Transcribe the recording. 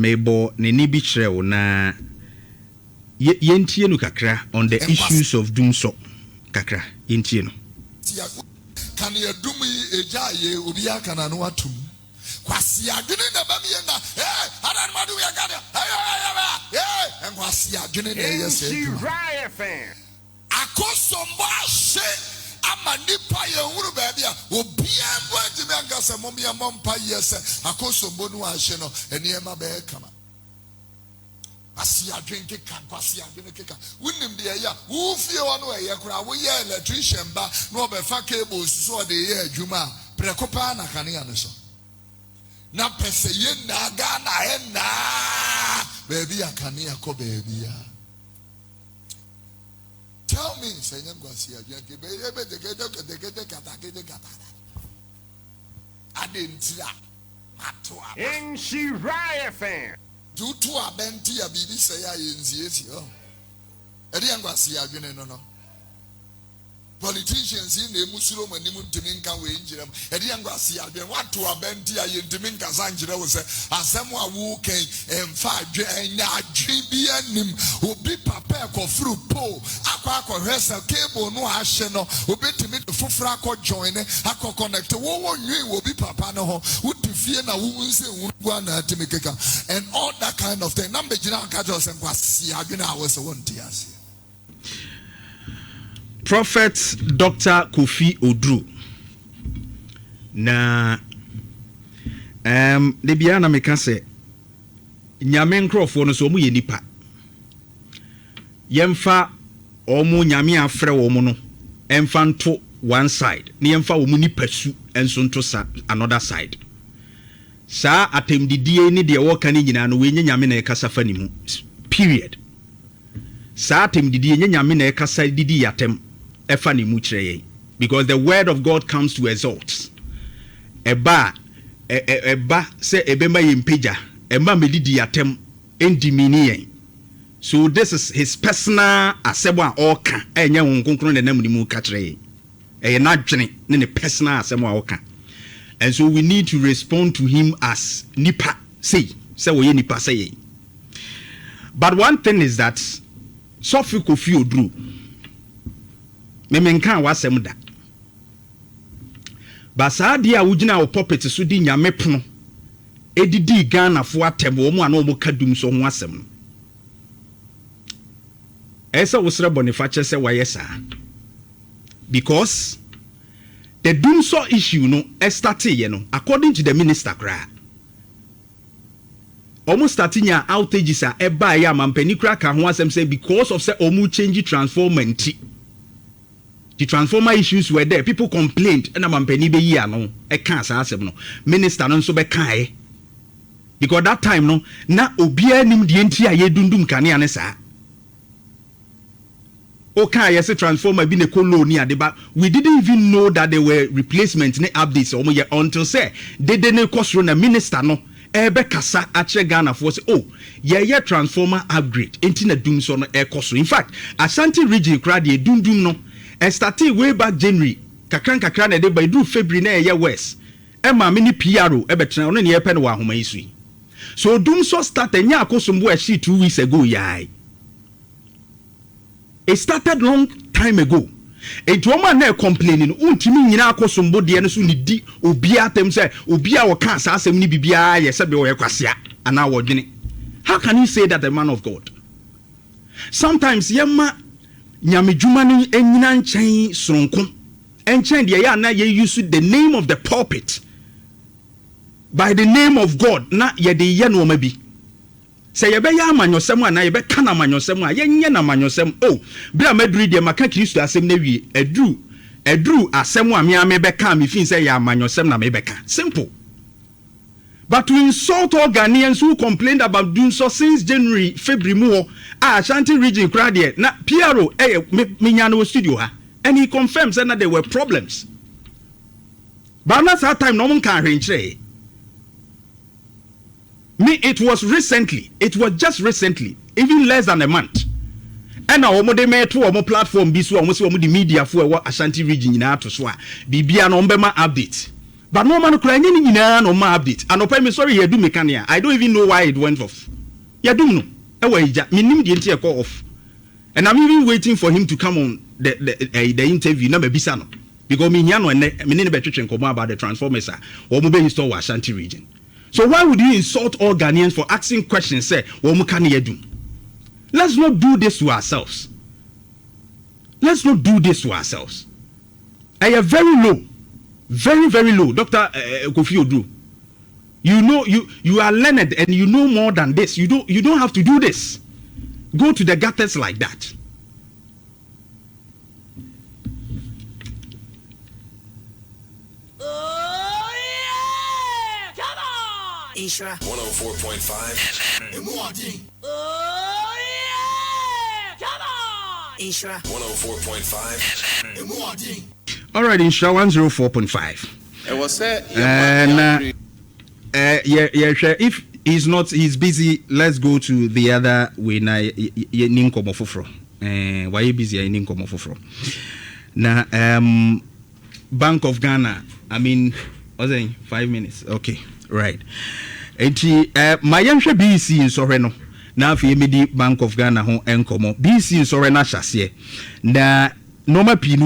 mebo ne ni bi kyerɛ na yentie no kakra on the issues of Dumsor kakra yentie no kan ye dum eja ye obi aka na no atum kwasi adwene na ba mi na adan madu ya gada en kwasi adwene na ye se Nhyira fan akosombo ahye ama nipa ye huru ba bia obi ambo ntimi angasa momi ampa yese akosombo no ahye no eniema be kama asi adwene keka kwasi adwene keka wunim de ya wo fie wono eye kura wo ye electrician ba no be fa cables so de ye adwuma prekopa na kanea no so na pese ye na ga na baby akanea ko baby ya tell me say nyam kwasi adwene ke be de kata adentira matoa Nhyira fan to abenti ya bibi say ya yenziesi edi angwasi adwene no politicians in the musuro manimu ntimi nka we njirem edi angwasi adwene watu abenti ya yentimi nka sanjire wo se asem a wo ken emfa adwe enya adwe bi anim obi papa ekofuru po akwa hwesa cable no ahye no obi timi fufura akọ join akọ connect wo nwi obi papa no ho utifie na wo nse wugwa na timi keka and all that kind of thing number jina ka jo se kwasi adwene a wo se won tiase. Prophet Dr. Kofi Odru na de bia na meka se nyame nkrofo no so omu ye nipa yemfa omu nyame afre wo mu no emfa nto one side na yemfa wo mu nipa su enso nto another side sa atemdidie ni de wo kan nyina no we nyame na ekasa fa ni mu period sa atemdidie nyame na ekasa didi yatem efani muchre because the word of God comes to exalt eba se ebema yempeja ema medidi yatem endimini. So this is his personal asemo a oka enya wonkonkron na namu ni mu ka kire na dwene ne personal asemo a oka, and so we need to respond to him as nipa say wo ye nipa say. But one thing is that Sofi Kofi Odru memenka wasem da basa dia wugina wo puppet so di nyame pono edidi Ghana fo atem wo mu ana wo kadum so ho asem no esa wo sre boniface se wayesa because the Dumsor issue no started ye no according to the minister kra almost starting ya outages a eba ya mampani kra ka ho asem say because of say omu change transformer nti. The transformer issues were there. People complained. And I'm penny be here no. I can't say no. Minister no so be kai. Because that time no na obia nim die ntia ye dundum kane ane sa. Okay, yes, transformer be ne colony adeba. We didn't even know that there were replacements ne updates until say they didn't cost run a minister no. Ebe kasa ache Ghana for say oh ye transformer upgrade. Enti na Dumsor no e cost. In fact, Ashanti region crowd ye dundum no. And started way back January, kakran na de by do February na ye west. Emma mini PRO ebetena ono ne yepe no wa homa isui. So Dumsor started nya akosombo a 2 weeks ago yai. It started long time ago. It woman na complaining untimi nyina akosombo de no so ni di obi atem say obi a wo ka asem ni bibia ye se be wo yekwasea ana wo dwene. How can you say that a man of God? Sometimes yema nyame djuma ni enyina nchen sronko enchen de ya na ye use the name of the pulpit by the name of God na ye de ye no ma bi say ye be ya amanyosem ana ye be kana amanyosem a ye nye na amanyosem oh bra maduri de maka Kristo asem na wie edru asem a me ame be ka me fin say ya amanyosem na me be ka simple. But to insult all Ghanaians who complained about Dumsor since January, February more, Ashanti region crowd here. Na PRO, Minyano studio ha, and he confirms that there were problems. But that's that time no one can arrange. Me, it was just recently, even less than a month. And now omo de me to omo platform bi so omo se omo the media for Ashanti region na to so a bibia no mbema update. But no man crying in no more update. And open sorry, you do mechania. I don't even know why it went off. You do know. Minim the entire call off. And I'm even waiting for him to come on the interview. Number Bisano. Because me and me about the Transformers or mobile store Ashanti region. So why would you insult all Ghanaians for asking questions? Say, what can you do? Let's not do this to ourselves. Let's not do this to ourselves. I am very low. Very, very low. Dr. Kofi Odru. You know, you are learned and you know more than this. You don't have to do this. Go to the gutters like that. Oh yeah! Come on! Nhyira 104.5. Oh yeah! Come on! Nhyira 104.5. All right, Nhyira 104.5. It was said. And if he's busy, let's go to the other way. Na ninkomo foforo. Why you busy? Ninkomo foforo. Na Bank of Ghana. I mean, what's it? 5 minutes. Okay, right. My youngster BC in Soreno. Now if you made Bank of Ghana home enkomo BC in Sorena shasiye. Na normal pinu